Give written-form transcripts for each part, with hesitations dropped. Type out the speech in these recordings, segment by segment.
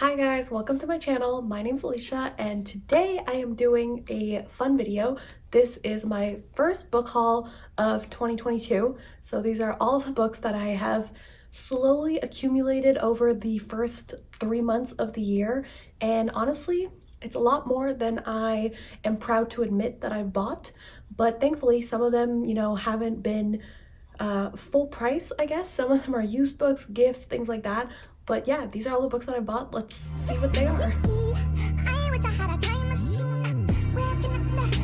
Hi guys, welcome to my channel. My name's Alisha and today I am doing a fun video. This is my first book haul of 2022. So these are all of the books that I have slowly accumulated over the first 3 months of the year. And honestly, it's a lot more than I am proud to admit that I've bought. But thankfully, some of them, haven't been full price, I guess. Some of them are used books, gifts, things like that. But yeah, these are all the books that I bought. Let's see what they are.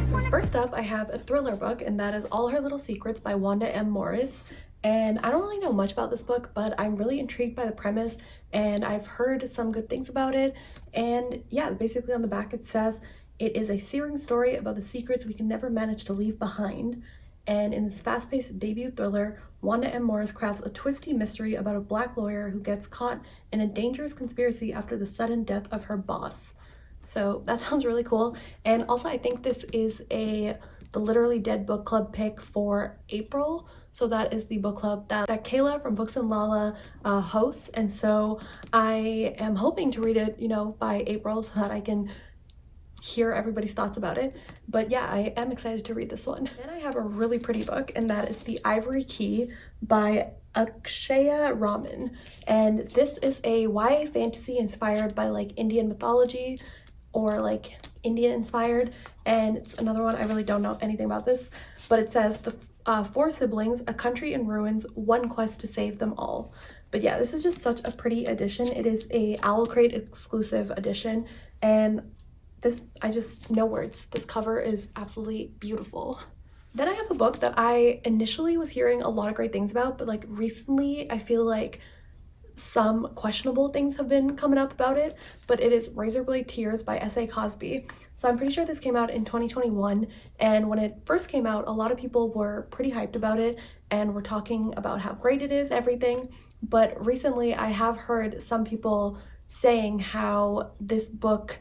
So first up, I have a thriller book, and that is All Her Little Secrets by Wanda M. Morris. And I don't really know much about this book, but I'm really intrigued by the premise, and I've heard some good things about it. And yeah, basically on the back it says, "It is a searing story about the secrets we can never manage to leave behind." And in this fast-paced debut thriller, Wanda M. Morris crafts a twisty mystery about a black lawyer who gets caught in a dangerous conspiracy after the sudden death of her boss. So that sounds really cool. And also I think this is the Literally Dead book club pick for April. So that is the book club that Kayla from Books and Lala hosts. And so I am hoping to read it, by April so that I can hear everybody's thoughts about it. But yeah, I am excited to read this one. Then I have a really pretty book, and that is The Ivory Key by Akshaya Ramen. And this is a YA fantasy inspired by like Indian mythology or like Indian inspired. And it's another one, I really don't know anything about this, but it says the four siblings, a country in ruins, one quest to save them all. But yeah, this is just such a pretty edition. It is a Owl Crate exclusive edition, and no words. This cover is absolutely beautiful. Then I have a book that I initially was hearing a lot of great things about, but like recently I feel like some questionable things have been coming up about it, but it is Razorblade Tears by S.A. Cosby. So I'm pretty sure this came out in 2021, and when it first came out, a lot of people were pretty hyped about it and were talking about how great it is, everything. But recently I have heard some people saying how this book,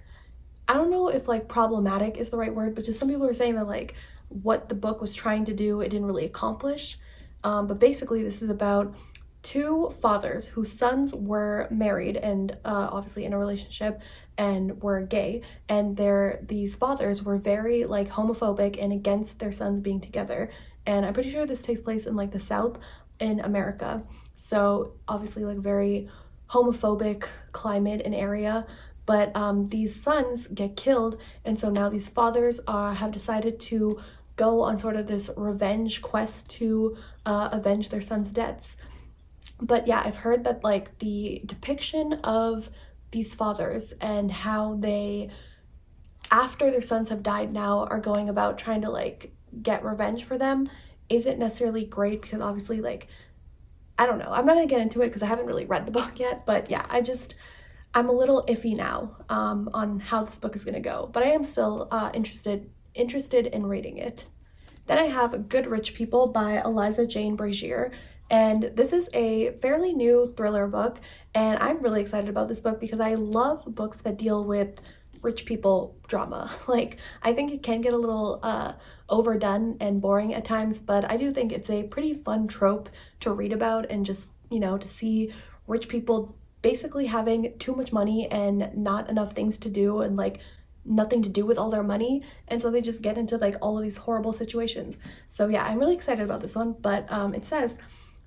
I don't know if like problematic is the right word, but just some people were saying that like what the book was trying to do, it didn't really accomplish. But basically this is about two fathers whose sons were married and obviously in a relationship and were gay, and these fathers were very like homophobic and against their sons being together. And I'm pretty sure this takes place in like the South in America, so obviously like very homophobic climate and area. But these sons get killed, and so now these fathers have decided to go on sort of this revenge quest to avenge their sons' deaths. But yeah, I've heard that like the depiction of these fathers and how they, after their sons have died now, are going about trying to like get revenge for them isn't necessarily great, because obviously like, I don't know, I'm not gonna get into it because I haven't really read the book yet. But yeah, I'm a little iffy now on how this book is gonna go, but I am still interested in reading it. Then I have Good Rich People by Eliza Jane Brazier, and this is a fairly new thriller book, and I'm really excited about this book because I love books that deal with rich people drama. Like, I think it can get a little overdone and boring at times, but I do think it's a pretty fun trope to read about, and just, to see rich people basically having too much money and not enough things to do, and like nothing to do with all their money, and so they just get into like all of these horrible situations. So yeah, I'm really excited about this one. But it says,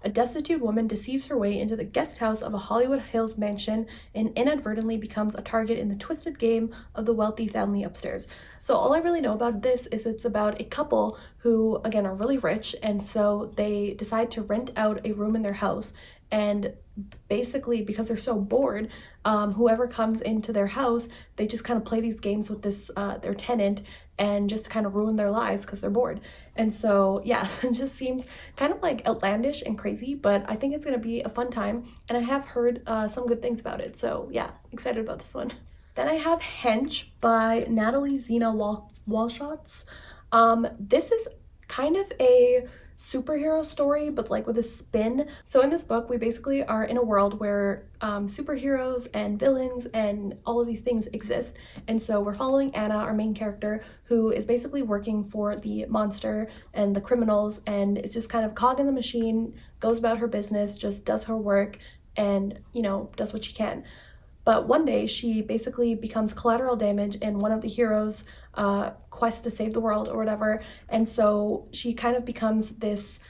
a destitute woman deceives her way into the guest house of a Hollywood Hills mansion and inadvertently becomes a target in the twisted game of the wealthy family upstairs. So all I really know about this is it's about a couple who, again, are really rich, and so they decide to rent out a room in their house. And basically, because they're so bored, whoever comes into their house, they just kind of play these games with this their tenant, and just kind of ruin their lives because they're bored. And so yeah, it just seems kind of like outlandish and crazy, but I think it's gonna be a fun time, and I have heard some good things about it. So yeah, excited about this one. Then I have Hench by Natalie Zena Walshots. This is kind of a superhero story, but like with a spin. So in this book, we basically are in a world where superheroes and villains and all of these things exist. And so we're following Anna, our main character, who is basically working for the monster and the criminals, and is just kind of cog in the machine, goes about her business, just does her work, and does what she can. but one day she basically becomes collateral damage in one of the heroes' quest to save the world or whatever, and so she kind of becomes this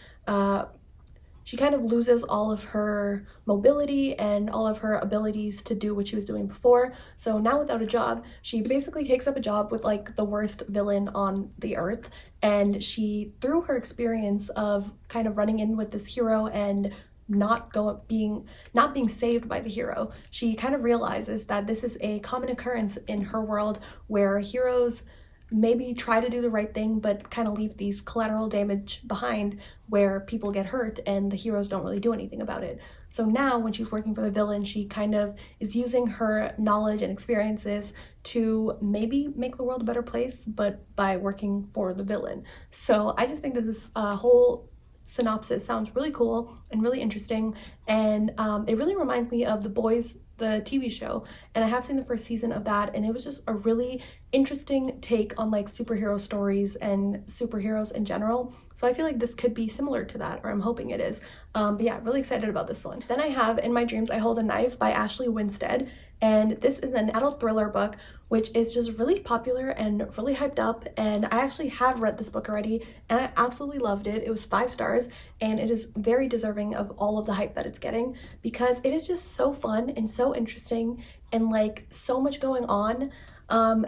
she kind of loses all of her mobility and all of her abilities to do what she was doing before. So now without a job, she basically takes up a job with like the worst villain on the earth. And she, through her experience of kind of running in with this hero and not being saved by the hero, she kind of realizes that this is a common occurrence in her world where heroes maybe try to do the right thing but kind of leave these collateral damage behind where people get hurt and the heroes don't really do anything about it. So now when she's working for the villain, she kind of is using her knowledge and experiences to maybe make the world a better place, but by working for the villain. So I just think that this whole synopsis sounds really cool and really interesting, and it really reminds me of The Boys, the TV show, and I have seen the first season of that, and it was just a really interesting take on like superhero stories and superheroes in general. So I feel like this could be similar to that, or I'm hoping it is. But yeah, really excited about this one. Then I have In My Dreams I Hold a Knife by Ashley Winstead, and this is an adult thriller book which is just really popular and really hyped up, and I actually have read this book already and I absolutely loved it. It was 5 stars, and it is very deserving of all of the hype that it's getting because it is just so fun and so interesting and like so much going on.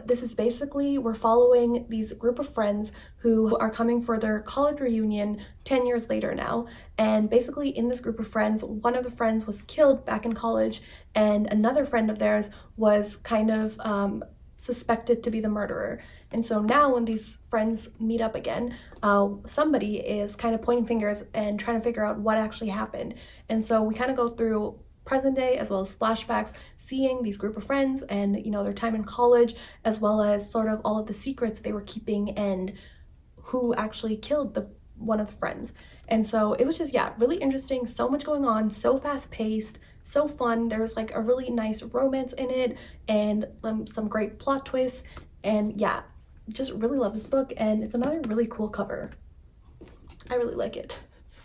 This is basically, we're following these group of friends who are coming for their college reunion 10 years later now, and basically in this group of friends, one of the friends was killed back in college and another friend of theirs was kind of suspected to be the murderer. And so now when these friends meet up again, somebody is kind of pointing fingers and trying to figure out what actually happened. And so we kind of go through present day as well as flashbacks, seeing these group of friends and, you know, their time in college, as well as sort of all of the secrets they were keeping and who actually killed one of the friends. And so it was just, yeah, really interesting, so much going on, so fast paced, so fun. There was like a really nice romance in it and some great plot twists, and yeah, just really love this book, and it's another really cool cover. I really like it.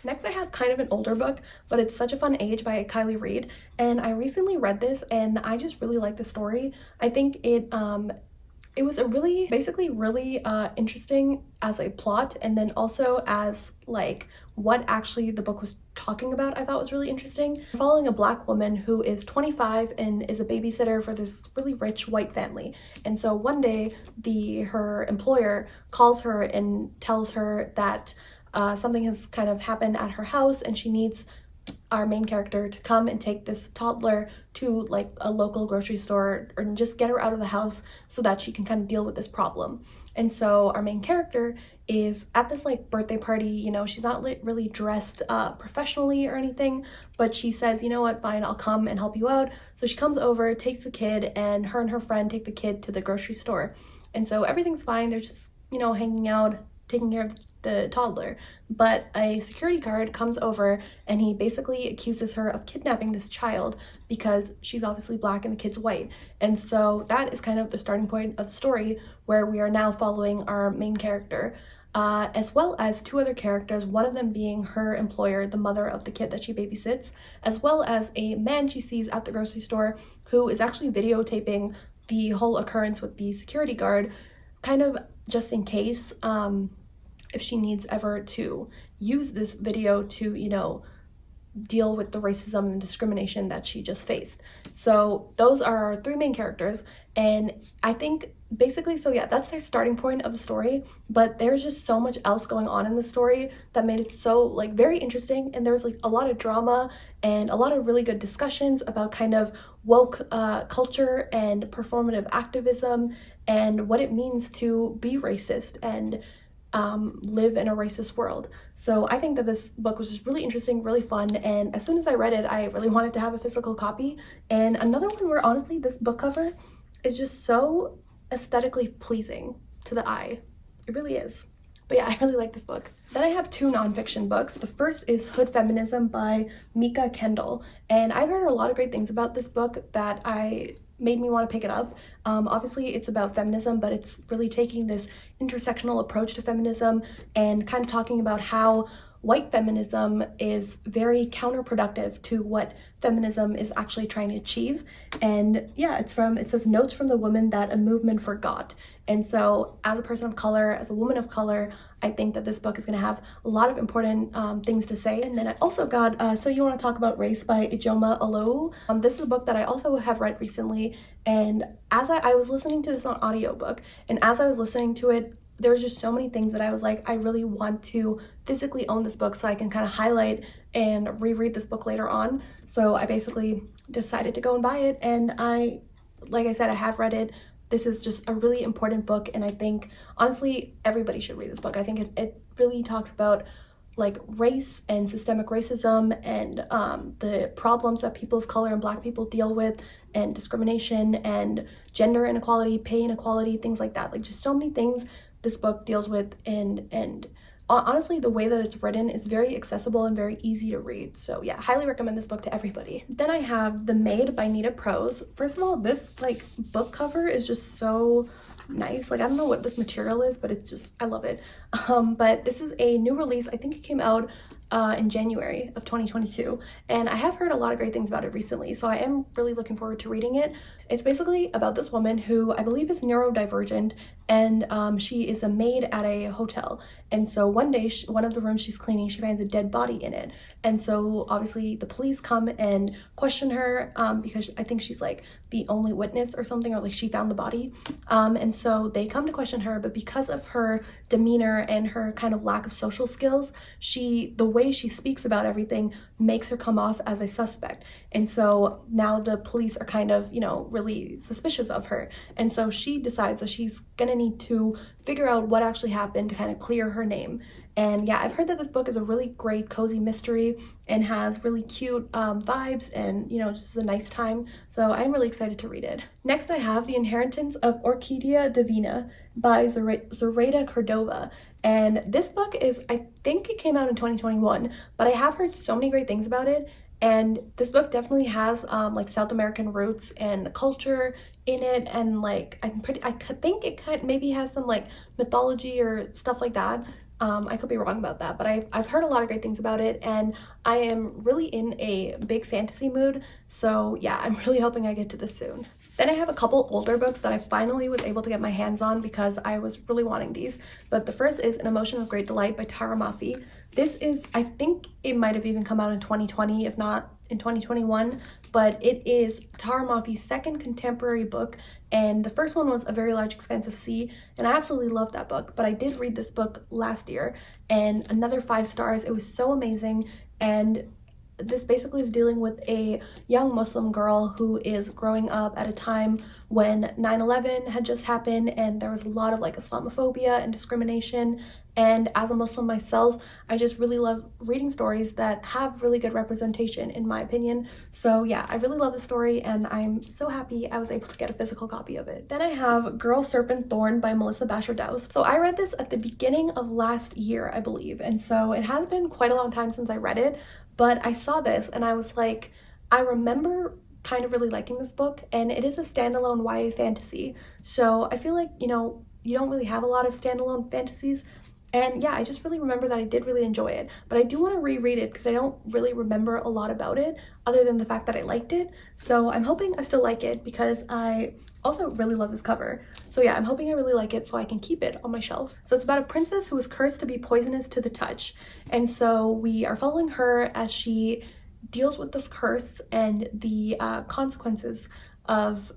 Next I have kind of an older book, but it's Such a Fun Age by Kylie Reid, and I recently read this and I just really like the story. I think it was a really interesting as a plot, and then also as like what actually the book was talking about I thought was really interesting. Following a Black woman who is 25 and is a babysitter for this really rich white family, and so one day her employer calls her and tells her that something has kind of happened at her house and she needs our main character to come and take this toddler to like a local grocery store or just get her out of the house so that she can kind of deal with this problem. And so our main character is at this like birthday party, you know, she's not really dressed professionally or anything, but she says, you know what, fine, I'll come and help you out. So she comes over, takes the kid, and her and her friend take the kid to the grocery store. And so everything's fine, they're just, you know, hanging out, taking care of the toddler, but a security guard comes over and he basically accuses her of kidnapping this child because she's obviously Black and the kid's white. And so that is kind of the starting point of the story, where we are now following our main character, as well as 2 other characters, one of them being her employer, the mother of the kid that she babysits, as well as a man she sees at the grocery store who is actually videotaping the whole occurrence with the security guard, kind of just in case if she needs ever to use this video to, you know, deal with the racism and discrimination that she just faced. So those are our 3 main characters, and I think basically, so yeah, that's their starting point of the story, but there's just so much else going on in the story that made it so like very interesting, and there was like a lot of drama and a lot of really good discussions about kind of woke culture and performative activism and what it means to be racist and live in a racist world. So I think that this book was just really interesting, really fun, and as soon as I read it, I really wanted to have a physical copy. And another one where honestly this book cover is just so aesthetically pleasing to the eye. It really is. But yeah, I really like this book. Then I have 2 nonfiction books. The first is Hood Feminism by Mika Kendall, and I've heard a lot of great things about this book that made me want to pick it up. Obviously it's about feminism, but it's really taking this intersectional approach to feminism and kind of talking about how white feminism is very counterproductive to what feminism is actually trying to achieve. And yeah, it says notes from the woman that a movement forgot. And so as a person of color, as a woman of color, I think that this book is going to have a lot of important things to say. And then I also got So You Want to Talk About Race by Ijoma Olowu. This is a book that I also have read recently, and as I was listening to this on audiobook, and as I was listening to it, there was just so many things that I was like, I really want to physically own this book so I can kind of highlight and reread this book later on. So I basically decided to go and buy it, and like I said, I have read it. This is just a really important book, and I think honestly everybody should read this book. I think it really talks about like race and systemic racism and the problems that people of color and Black people deal with, and discrimination and gender inequality, pay inequality, things like that. Like just so many things this book deals with, and honestly the way that it's written is very accessible and very easy to read. So yeah, highly recommend this book to everybody. Then I have The Maid by Nita Prose. First of all, this like book cover is just so nice. Like I don't know what this material is, but it's just, I love it. But this is a new release. I think it came out in January of 2022, and I have heard a lot of great things about it recently, so I am really looking forward to reading it. It's basically about this woman who I believe is neurodivergent, and she is a maid at a hotel. And so one day, one of the rooms she's cleaning, she finds a dead body in it. And so obviously the police come and question her because I think she's like the only witness or something, or like she found the body. And so they come to question her, but because of her demeanor and her kind of lack of social skills, the way she speaks about everything makes her come off as a suspect. And so now the police are kind of, you know, really suspicious of her. And so she decides that she's gonna need to figure out what actually happened to kind of clear her name. And yeah, I've heard that this book is a really great cozy mystery and has really cute vibes, and you know, just a nice time. So I'm really excited to read it. Next I have The Inheritance of Orkidia Divina by Zareta Cordova. And this book is, I think it came out in 2021, but I have heard so many great things about it. And this book definitely has like South American roots and culture in it, and like I think it kind of maybe has some like mythology or stuff like that. I could be wrong about that, but I've heard a lot of great things about it, and I am really in a big fantasy mood. So yeah, I'm really hoping I get to this soon. Then I have a couple older books that I finally was able to get my hands on because I was really wanting these. But the first is An Emotion of Great Delight by Tahir Mafi. This is, I think it might have even come out in 2020, if not in 2021, but it is Tahir Mafi's second contemporary book, and the first one was A Very Large Expanse of Sea, and I absolutely loved that book. But I did read this book last year, and another 5 stars. It was so amazing. And this basically is dealing with a young Muslim girl who is growing up at a time when 9/11 had just happened, and there was a lot of like Islamophobia and discrimination. And as a Muslim myself, I just really love reading stories that have really good representation, in my opinion. So yeah, I really love the story, and I'm so happy I was able to get a physical copy of it. Then I have Girl, Serpent, Thorne by Melissa Bashar. So I read this at the beginning of last year, I believe, and so it has been quite a long time since I read it, but I saw this and I was like, I remember kind of really liking this book, and it is a standalone YA fantasy. So I feel like, you know, you don't really have a lot of standalone fantasies. And yeah, I just really remember that I did really enjoy it, but I do want to reread it because I don't really remember a lot about it other than the fact that I liked it. So I'm hoping I still like it because I also really love this cover. So yeah, I'm hoping I really like it so I can keep it on my shelves. So it's about a princess who is cursed to be poisonous to the touch. And so we are following her as she deals with this curse and the consequences of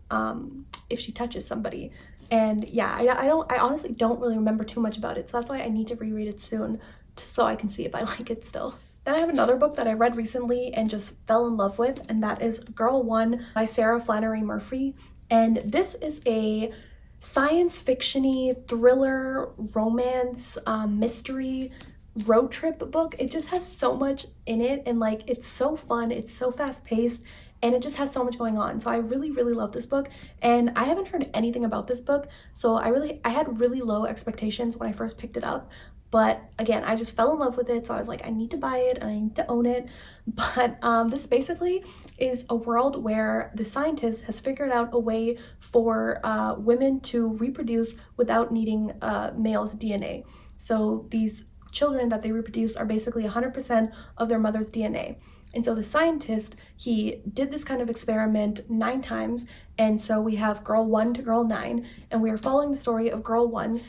if she touches somebody. And yeah, I honestly don't really remember too much about it, so that's why I need to reread it soon so I can see if I like it still. Then I have another book that I read recently and just fell in love with, and that is Girl 1 by Sarah Flannery Murphy. And this is a science fiction-y thriller, romance, mystery, road trip book. It just has so much in it, and like it's so fun, it's so fast-paced, and it just has so much going on. So I really love this book, and I haven't heard anything about this book, so I had really low expectations when I first picked it up. But again, I just fell in love with it, so I was like, I need to buy it and I need to own it. But this basically is a world where the scientist has figured out a way for women to reproduce without needing male's DNA. So these children that they reproduce are basically 100% of their mother's DNA. And so the scientist, he did this kind of experiment 9 times, and so we have girl 1 to girl 9, and we are following the story of girl 1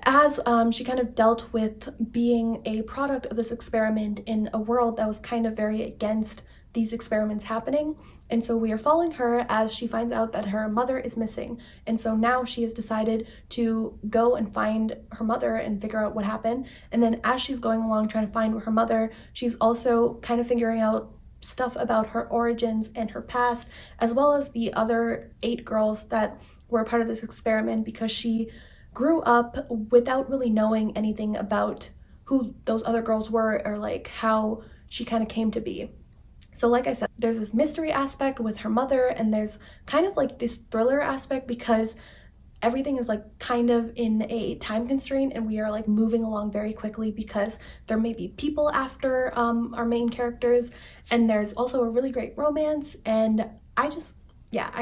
as she kind of dealt with being a product of this experiment in a world that was kind of very against these experiments happening. And so we are following her as she finds out that her mother is missing. And so now she has decided to go and find her mother and figure out what happened. And then as she's going along trying to find her mother, she's also kind of figuring out stuff about her origins and her past, as well as the other 8 girls that were a part of this experiment, because she grew up without really knowing anything about who those other girls were or like how she kind of came to be. So like I said, there's this mystery aspect with her mother, and there's kind of like this thriller aspect because everything is like kind of in a time constraint and we are like moving along very quickly because there may be people after our main characters, and there's also a really great romance. And I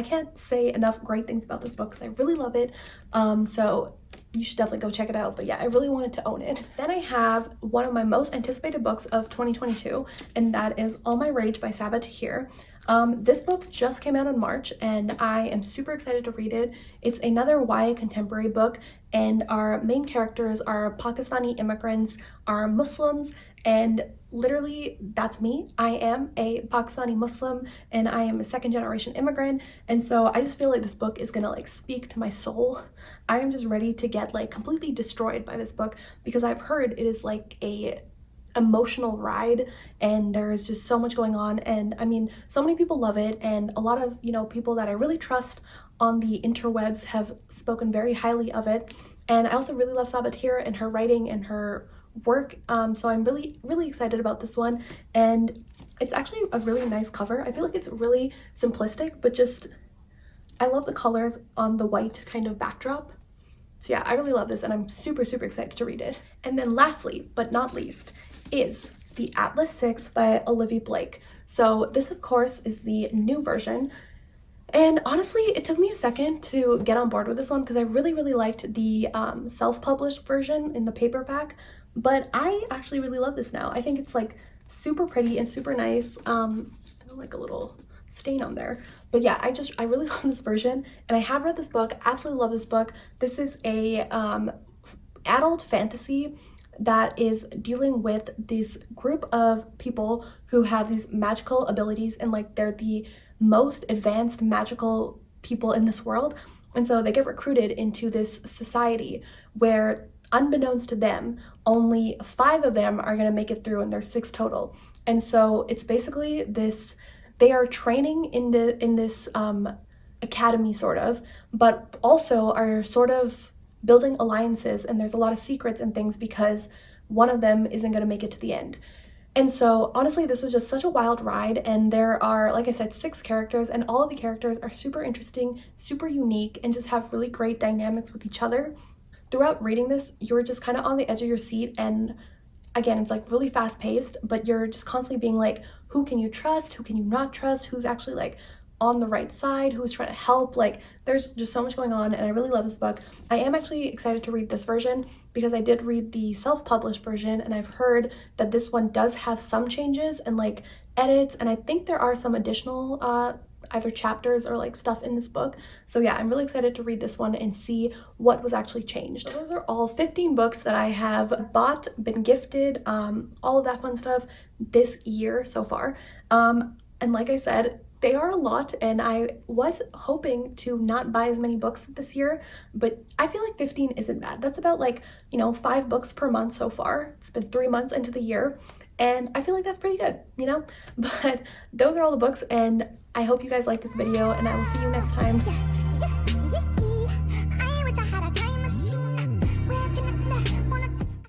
can't say enough great things about this book because I really love it. So you should definitely go check it out. But yeah, I really wanted to own it. Then I have one of my most anticipated books of 2022, and that is All My Rage by Saba Tahir. This book just came out in March, and I am super excited to read it. It's another YA contemporary book, and our main characters are Pakistani immigrants, are Muslims, and literally that's me. I am a Pakistani Muslim, and I am a second-generation immigrant, and so I just feel like this book is gonna like speak to my soul. I am just ready to get like completely destroyed by this book because I've heard it is like a emotional ride, and there is just so much going on. And I mean, so many people love it, and a lot of, you know, people that I really trust on the interwebs have spoken very highly of it. And I also really love Saba Tahir and her writing and her work, so I'm really excited about this one. And it's actually a really nice cover. I feel like it's really simplistic, but just I love the colors on the white kind of backdrop. So yeah, I really love this, and I'm super excited to read it. And then lastly, but not least, is The Atlas 6 by Olivie Blake. So this, of course, is the new version. And honestly, it took me a second to get on board with this one because I really liked the self-published version in the paperback. But I actually really love this now. I think it's like super pretty and super nice. I know, like a little stain on there, but yeah, I really love this version, and I have read this book. Absolutely love this book. This is a adult fantasy that is dealing with this group of people who have these magical abilities, and like they're the most advanced magical people in this world. And so they get recruited into this society where, unbeknownst to them, only 5 of them are going to make it through, and there's 6 total. And so it's basically this, they are training in this academy sort of, but also are sort of building alliances, and there's a lot of secrets and things because one of them isn't going to make it to the end. And so honestly, this was just such a wild ride, and there are, like I said, 6 characters, and all of the characters are super interesting, super unique, and just have really great dynamics with each other. Throughout reading this, you're just kind of on the edge of your seat, and again, it's like really fast paced, but you're just constantly being like, who can you trust? Who can you not trust? Who's actually like on the right side? Who's trying to help? Like, there's just so much going on, and I really love this book. I am actually excited to read this version because I did read the self-published version, and I've heard that this one does have some changes and like edits, and I think there are some additional either chapters or like stuff in this book. So yeah, I'm really excited to read this one and see what was actually changed. So those are all 15 books that I have bought, been gifted, all of that fun stuff this year so far. And like I said, they are a lot, and I was hoping to not buy as many books this year, but I feel like 15 isn't bad. That's about like, you know, 5 books per month so far. It's been 3 months into the year, and I feel like that's pretty good, you know? But those are all the books, and I hope you guys like this video, and I will see you next time.